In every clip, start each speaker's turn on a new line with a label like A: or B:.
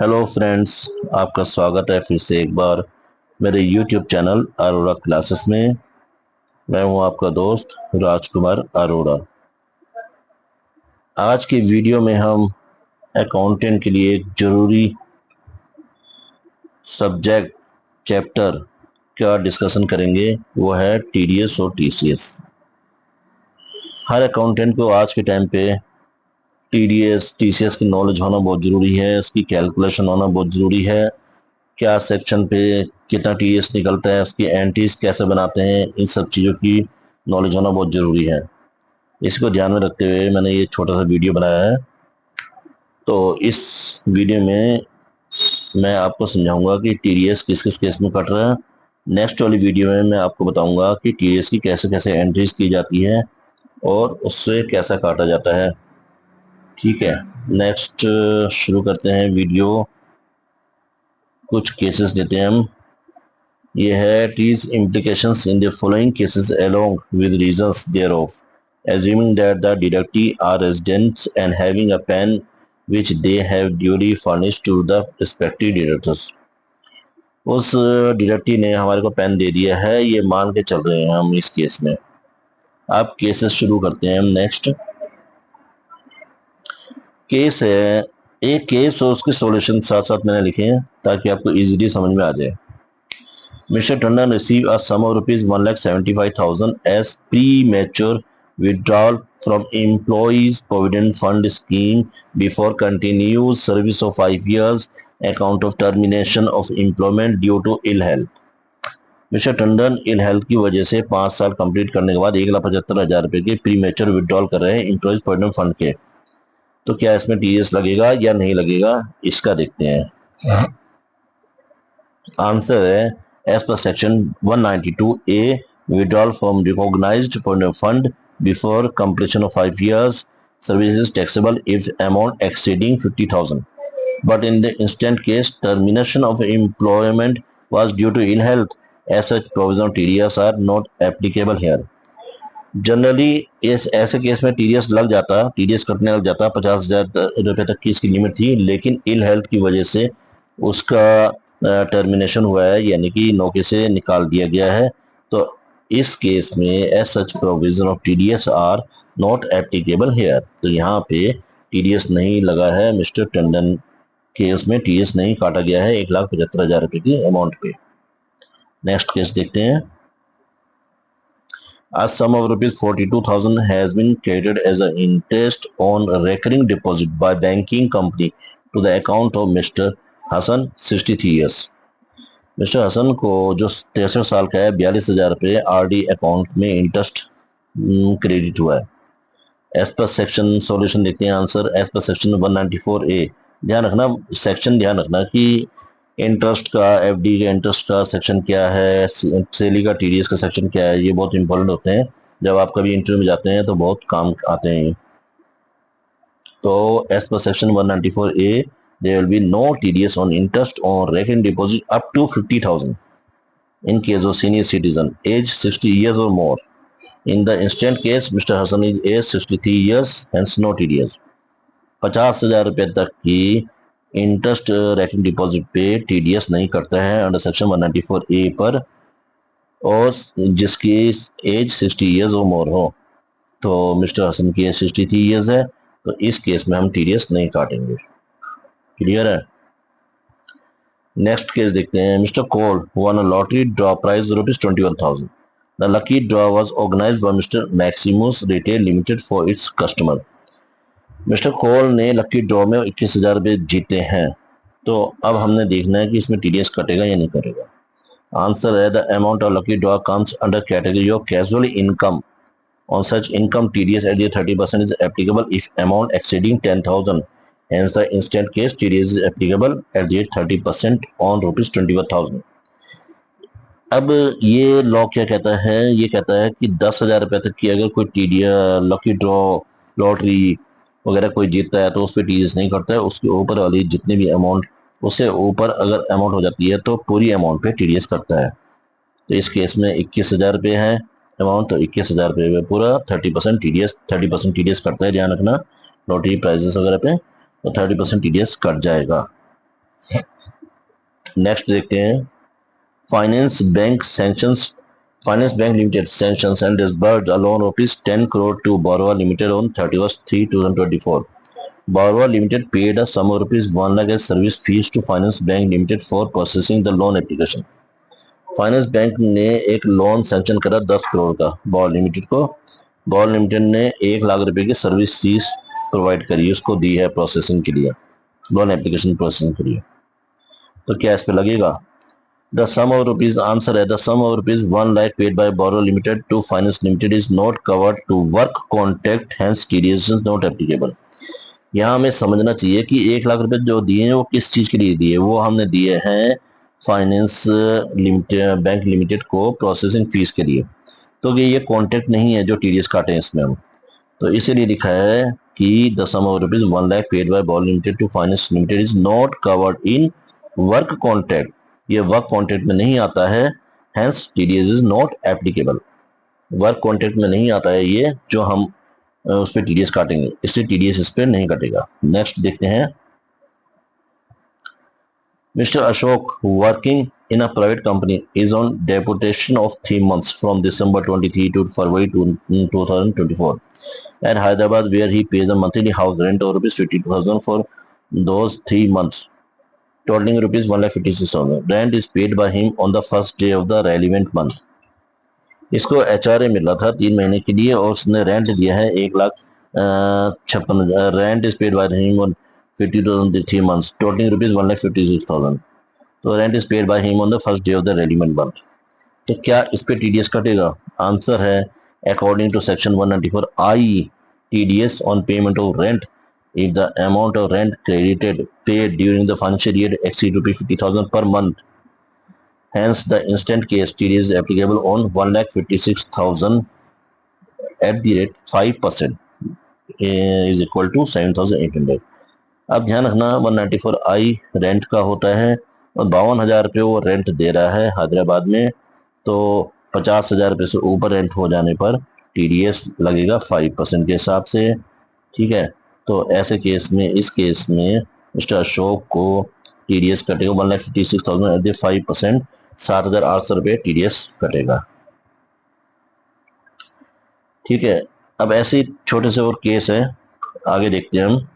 A: Hello friends, आपका स्वागत है फिर से एक बार मेरे यूट्यूब चैनल अरोड़ा क्लासेस में। मैं हूं आपका दोस्त राजकुमार अरोड़ा। आज की वीडियो में हम अकाउंटेंट के लिए एक जरूरी सब्जेक्ट चैप्टर का डिस्कशन करेंगे, वो है टीडीएस और टीसीएस। हर अकाउंटेंट को आज के टाइम पे टीडीएस टीसीएस की नॉलेज होना बहुत ज़रूरी है, उसकी कैलकुलेशन होना बहुत ज़रूरी है। क्या सेक्शन पे कितना टीडीएस निकलता है, उसकी एंट्रीज कैसे बनाते हैं, इन सब चीज़ों की नॉलेज होना बहुत ज़रूरी है। इसको ध्यान में रखते हुए मैंने ये छोटा सा वीडियो बनाया है। तो इस वीडियो में मैं आपको समझाऊंगा कि टीडीएस किस किस केस में कट रहा है। नेक्स्ट वाली वीडियो में मैं आपको बताऊंगा कि टीडीएस की कैसे कैसे एंट्रीज की जाती है और उससे कैसा काटा जाता है। ठीक है, नेक्स्ट शुरू करते हैं वीडियो। कुछ केसेस देते हैं हम। ये है tease implications in the following cases along with reasons thereof, assuming that the deductee are residents and having a pen which they have duly furnished to the respective deductors। उस deductee ने हमारे को pen दे दिया है, ये मान के चल रहे हैं हम इस केस में। अब केसेस शुरू करते हैं हम। नेक्स्ट केस है, एक केस और उसके सॉल्यूशन साथ साथ मैंने लिखे हैं ताकि आपको इजीली समझ में आ जाए। Mr. Tandon received a sum of rupees 1,75,000 as premature withdrawal from Employees Provident Fund scheme before continuous service of 5 years account of termination of employment due to ill health। Mister Tandon ill health की वजह से 5 साल complete करने के बाद 1,75,000 रुपए के premature withdrawal कर रहे हैं एम्प्लॉइज प्रोविडेंट फंड के। तो क्या इसमें टीडीएस लगेगा या नहीं लगेगा, इसका देखते हैं। आंसर है as per section 192A, withdrawal from recognized provident fund before completion of 5 years service is taxable if amount exceeding 50,000, but in the instant case termination of employment was due to ill health, as such provision of TDS are not applicable here। Generally इस ऐसे case में TDS लग जाता, TDS कटने लग जाता। 50,000 रुपए तक की इसकी लिमिट थी, लेकिन इल हेल्थ की वजह से उसका टर्मिनेशन हुआ है, यानी कि नौकरी से निकाल दिया गया है। तो इस केस में as such provision of TDS are not applicable here. तो यहाँ पे टीडीएस नहीं लगा है, मिस्टर टंडन के उसमें टीडीएस नहीं काटा गया है 1,75,000 रुपए की अमाउंट पे। नेक्स्ट केस देखते हैं। A sum of rupees 42,000 has been credited as an interest on recurring deposit by banking company to the account of Mr. Hassan 63 years। Mister Hassan को जो 63 साल का है 42,000 रुपये आरडी अकाउंट में इंटरेस्ट क्रेडिट हुआ है। एज पर सेक्शन सॉल्यूशन देखते हैं। Answer as per section 194A। ध्यान रखना, सेक्शन ध्यान रखना कि इंटरेस्ट का, एफडी का इंटरेस्ट का सेक्शन क्या है, सेली का टीडीएस का सेक्शन क्या है, ये बहुत इंपॉर्टेंट होते हैं। जब आप कभी इंटरव्यू में जाते हैं तो बहुत काम आते हैं। तो as per section 194A there will be no TDS on interest on recurring deposit up to 50,000 in case of senior citizen age 60 years or more। In the instant case Mr. Hassan is age 63 years, hence no TDS। 50,000 रुपए तक की interest ranking deposit पे TDS नहीं करता है under section 194A पर, और जिसकी एज 60 इयर्स और मोर हो। तो मिस्टर हसन की एज 63 इयर्स है, तो इस केस में हम टीडीएस नहीं काटेंगे। क्लियर है। नेक्स्ट केस देखते हैं। Mister Cole won a lottery draw prize ₹21,000। The lucky draw was organised by mister Maximus retail limited for its customer. Mister Cole ने लकी ड्रॉ में 21,000 रुपये जीते हैं। तो अब हमने देखना है कि इसमें टीडीएस कटेगा या नहीं कटेगा। आंसर है the amount of lucky draw comes under category of casual income. On such income TDS at 30% is applicable if amount exceeding 10,000। Hence the instant case TDS is applicable at the 30% on rupees 21,000। अब ये law क्या कहता है, ये कहता है कि 10,000 रुपए तक की अगर कोई टीडीएस लकी ड्रॉ लॉटरी वगैरह कोई जीतता है तो उस पर टीडीएस नहीं करता है। उसके ऊपर वाली जितनी भी अमाउंट, उससे ऊपर अगर अमाउंट हो जाती है तो पूरी अमाउंट पे टीडीएस करता है। तो इस केस में 21,000 रुपये है अमाउंट, तो 21,000 रुपये में पूरा 30% टीडीएस करता है। ध्यान रखना लॉटरी प्राइजेस वगैरह पे तो 30% टीडीएस कट जाएगा। नेक्स्ट देखते हैं, finance bank limited sanctions and disbursed a loan rupees 10 crore to Borrower Limited on 31/3/2024. Borrower Limited paid a sum of rupees 1 lakh as service fees to Finance Bank Limited for processing the loan application. Finance bank ने एक loan sanction करा 10 करोड़ का ball limited को। Ball limited ने 1 लाख रुपए की service fees provide करी, उसको दी है प्रोसेसिंग के लिए, लोन एप्लीकेशन प्रोसेसिंग के लिए। तो क्या इस पे लगेगा? The sum of rupees, answer है the sum of rupees 1 lakh paid by Borrower Limited to Finance Limited is not covered to work contract, hence TDS is not applicable. यहाँ हमें समझना चाहिए कि 1 लाख रुपए जो दिए हैं वो किस चीज के लिए दिए, वो हमने दिए हैं फाइनेंस लिमिटेड बैंक लिमिटेड को प्रोसेसिंग फीस के लिए। तो ये कॉन्ट्रैक्ट नहीं है जो टीडीएस काटे हैं इसमें हम, तो इसीलिए लिखा है कि the sum of rupees 1 lakh paid by ball limited to finance limited is not covered in work contract, ये वर्क कॉन्ट्रैक्ट में नहीं आता है, hence TDS is not applicable. Work contract में नहीं आता है ये जो हम उस पर टीडीएस काटेंगे, इससे टीडीएस इस पर नहीं कटेगा। नेक्स्ट देखते हैं, Mr. Ashok, working in a private company, is on deputation of 3 months from December 23 to February 2024 at Hyderabad, where he pays a monthly house rent of rupees 52,000 for those 3 months, totaling rupees 1,56,000. Rent is paid by him on the first day of the relevant month. इसको HRA मिला था 3 महीने के लिए और उसने rent दिया है 1,56,000। Rent is paid by him on 52,000 3 months, totaling rupees 1,56,000. तो rent is paid by him on the first day of the relevant month. तो क्या इस पे टीडीएस कटेगा? आंसर है according to section 194I, TDS on payment of rent if the amount of rent credited paid during the financial year exceed rupees 50,000 per month. Hence, the instant case TDS is applicable on 1,56,000 at the rate 5% is equal to 7,800. अब ध्यान रखना 194I rent का होता है और 52,000 रुपये वो rent दे रहा है हैदराबाद में, तो 50,000 रुपये से ऊपर रेंट हो जाने पर टीडीएस लगेगा 5% के हिसाब से। ठीक है, तो ऐसे केस में, इस केस में मिस्टर अशोक को टीडीएस कटेगा 1,56,000 एट 5%, 7,800 रुपये टीडीएस कटेगा। ठीक है, अब ऐसे छोटे से और केस है, आगे देखते हैं हम।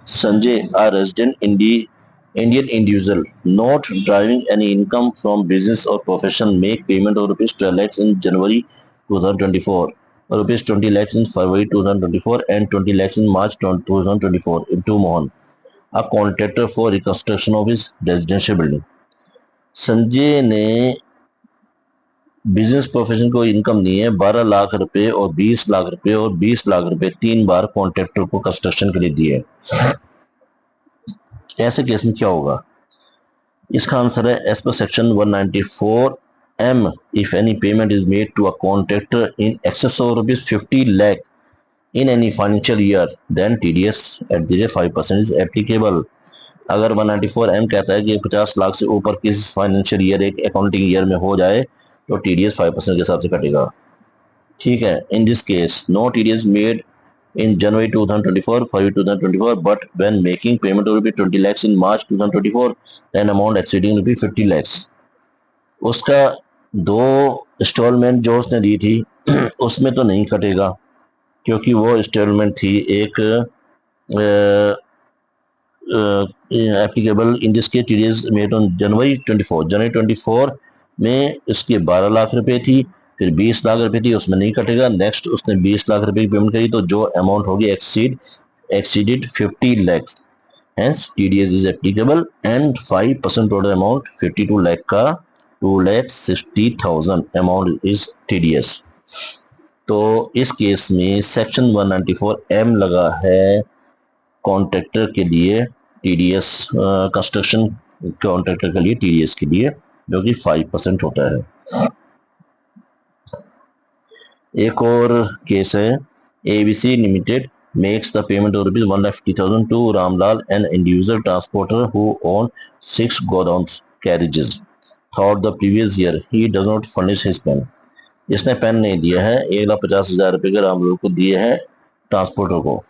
A: Sanjay, a resident Indian individual not deriving any income from business or profession, make payment of rupees 12 lakhs in January 2024, rupees 20 lakhs in February 2024, and 20 lakhs in March 2024 into Mohan, a contractor for reconstruction of his residential building. Sanjay ने business profession को income दी है 12 लाख रुपए और 20 लाख रुपए और 20 लाख रुपए 3 बार contractor को construction के लिए दिए। ऐसे केस में क्या होगा? इसका आंसर है as per section 194M, if any payment is made to a contractor in excess of rupees 50 lakh in any financial year, then TDS at the rate 5% is applicable. अगर 194M कहता है कि 50 लाख से ऊपर किस फाइनेंशियल ईयर, एक accounting year में हो जाए, तो टीडीएस 5% के हिसाब से कटेगा। ठीक है, in this case no TDS made in January 2024, February 2024, but when making payment of 20 lakhs in March 2024, then amount exceeding 50 lakhs। उसका 2 इंस्टॉलमेंट जो उसने दी थी उसमें तो नहीं कटेगा, क्योंकि वो इंस्टॉलमेंट थी एक applicable in this case TDS made on January 24 में इसके 12 लाख रुपए थी, फिर 20 लाख रुपए थी, उसमें नहीं कटेगा। नेक्स्ट उसने 20 लाख रुपए की पेमेंट करी, तो जो अमाउंट होगी exceeded 50 lakhs, hence TDS is applicable and 5% total amount 52 lakh का 2,60,000 अमाउंट इज टीडीएस। तो इस केस में सेक्शन 194M लगा है कॉन्ट्रैक्टर के लिए टीडीएस, कंस्ट्रक्शन कॉन्ट्रैक्टर के लिए टीडीएस के लिए, जो कि 5% होता है। एक और केस है, ABC limited makes the payment of rupees 1,50,000 to Ramlal, an individual transporter who owned 6 godowns carriages. Throughout the previous year, he does not furnish his pen. इसने पेन नहीं दिया है, 1,50,000 रुपए के रामलाल को दिए हैं ट्रांसपोर्टर को।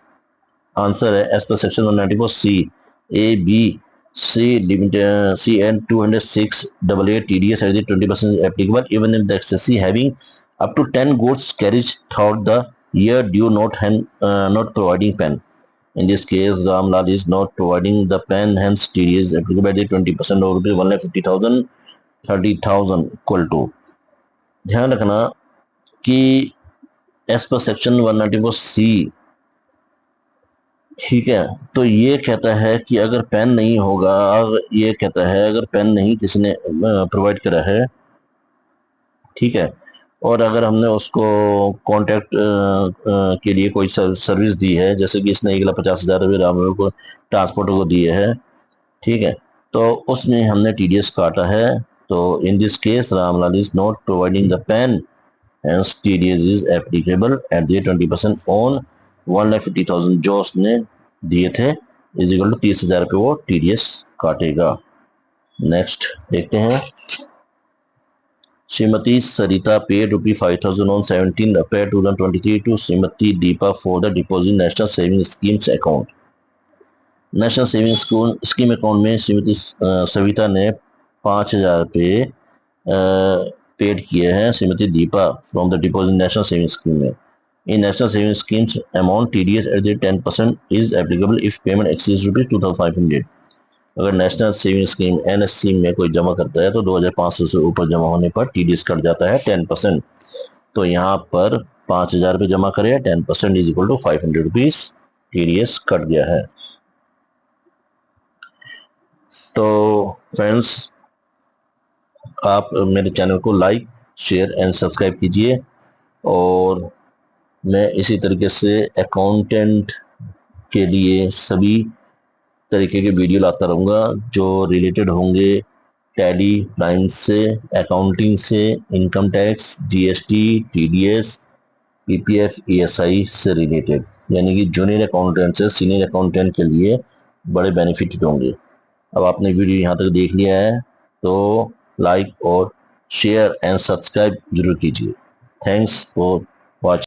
A: आंसर है as per section 194C, C limited CN 20688 TDS as the 20% applicable even if the XSC having up to 10 goods carriage throughout the year due not providing pen. In this case, Ramlal is not providing the pen, hence TDS is applicable at the 20% of rupees 1,50,000 30,000 equal to. ध्यान रखना कि as per section 194C, ठीक है, तो ये कहता है कि अगर पेन नहीं होगा, ये कहता है अगर पेन नहीं किसी ने प्रोवाइड करा है, ठीक है, और अगर हमने उसको कॉन्टैक्ट के लिए कोई सर्विस दी है, जैसे कि इसने 1,50,000 रुपये रामलाल को ट्रांसपोर्ट को दिए है, ठीक है, तो उसमें हमने TDS काटा है। तो in this case Ramlal is not providing the PAN, hence TDS is applicable at the 20% on 1,50,000 जो उसने दिए थे इज इक्वल टू 30,000 रुपये वो TDS काटेगा। नेक्स्ट देखते हैं। Shrimati Sarita paid ₹5,000 on 17 April 2023 to Shrimati Deepa for the deposit national saving schemes account. National saving scheme account में श्रीमती सविता ने 5,000 रुपये पेड किए हैं Shrimati Deepa from the deposit national saving scheme में। In national saving schemes amount TDS at the 10% is applicable if payment exceeds ₹2,500। अगर national saving scheme NSC में कोई जमा करता है तो 2,500 से ऊपर जमा होने पर TDS कट जाता है 10%। तो यहाँ पर 5,000 रुपये जमा करे, 10% is equal to 500 rupees, TDS cut गया है। तो फ्रेंड्स, आप मेरे चैनल को लाइक, शेयर एंड सब्सक्राइब कीजिए और मैं इसी तरीके से अकाउंटेंट के लिए सभी तरीके के वीडियो लाता रहूँगा जो रिलेटेड होंगे टैली प्राइम से, अकाउंटिंग से, income tax, GST, TDS, PPF, ESI से रिलेटेड, यानी कि जूनियर अकाउंटेंट से सीनियर अकाउंटेंट के लिए बड़े बेनिफिट होंगे। अब आपने वीडियो यहाँ तक देख लिया है तो लाइक और शेयर एंड सब्सक्राइब जरूर कीजिए। Thanks for